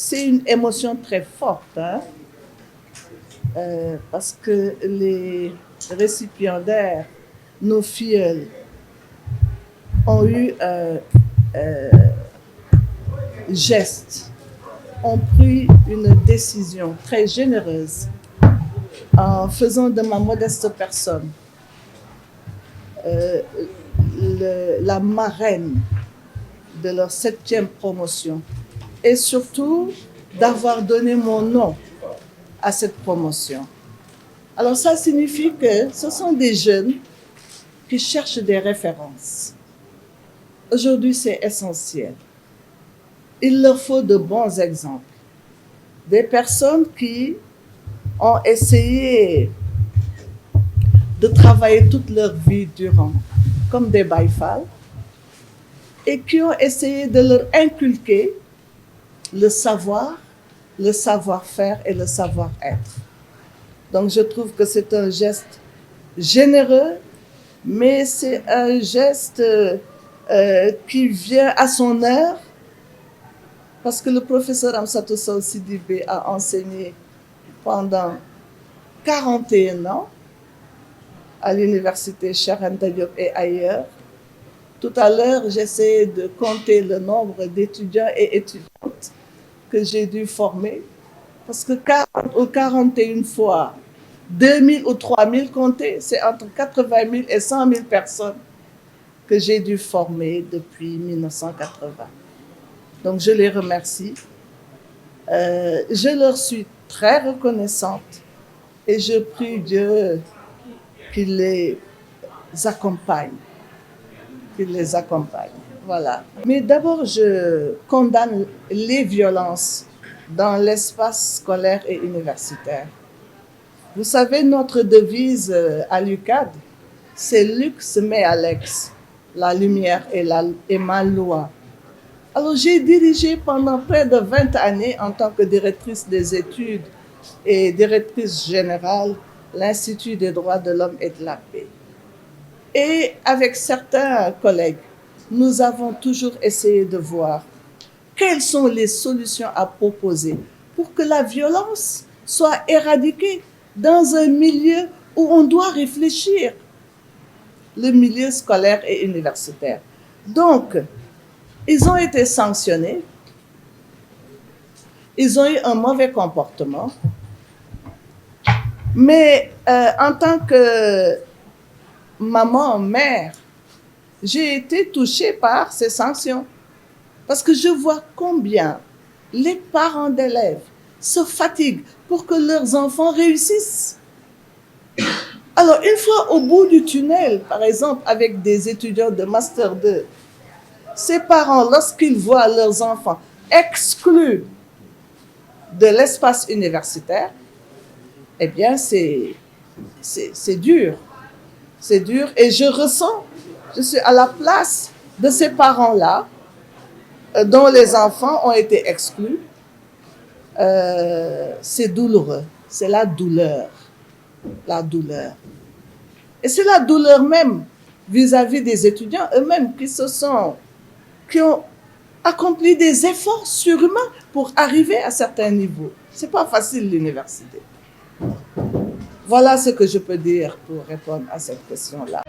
c'est une émotion très forte, hein, parce que les récipiendaires, nos filleuls, ont eu un geste, ont pris une décision très généreuse en faisant de ma modeste personne la marraine de leur 7e promotion et surtout d'avoir donné mon nom à cette promotion. Alors ça signifie que ce sont des jeunes qui cherchent des références. Aujourd'hui, c'est essentiel. Il leur faut de bons exemples. Des personnes qui ont essayé de travailler toute leur vie durant comme des Baye Fall et qui ont essayé de leur inculquer le savoir, le savoir-faire et le savoir-être. Donc je trouve que c'est un geste généreux, mais c'est un geste qui vient à son heure, parce que le professeur Amsatou Sow Sidibé a enseigné pendant 41 ans à l'université Cheikh Anta Diop et ailleurs. Tout à l'heure, j'essayais de compter le nombre d'étudiants et étudiantes que j'ai dû former, parce que 40 ou 41 fois 2000 ou 3000 comptés, c'est entre 80 000 et 100 000 personnes que j'ai dû former depuis 1980. Donc je les remercie. Je leur suis très reconnaissante et je prie Dieu qu'il les accompagne. Qu'il les accompagne. Voilà. Mais d'abord, je condamne les violences dans l'espace scolaire et universitaire. Vous savez, notre devise à l'UCAD, c'est Lux me Alex, la lumière et ma loi. Alors j'ai dirigé pendant près de 20 années en tant que directrice des études et directrice générale l'Institut des droits de l'homme et de la paix. Et avec certains collègues, nous avons toujours essayé de voir quelles sont les solutions à proposer pour que la violence soit éradiquée dans un milieu où on doit réfléchir, le milieu scolaire et universitaire. Donc, ils ont été sanctionnés, ils ont eu un mauvais comportement, mais en tant que maman, mère, j'ai été touchée par ces sanctions. Parce que je vois combien les parents d'élèves se fatiguent pour que leurs enfants réussissent. Alors, une fois au bout du tunnel, par exemple, avec des étudiants de Master 2, ces parents, lorsqu'ils voient leurs enfants exclus de l'espace universitaire, eh bien, c'est dur. C'est dur et je ressens, je suis à la place de ces parents-là dont les enfants ont été exclus. C'est douloureux, c'est la douleur. La douleur. Et c'est la douleur même vis-à-vis des étudiants eux-mêmes qui ont accompli des efforts surhumains pour arriver à certains niveaux. Ce n'est pas facile l'université. Voilà ce que je peux dire pour répondre à cette question-là.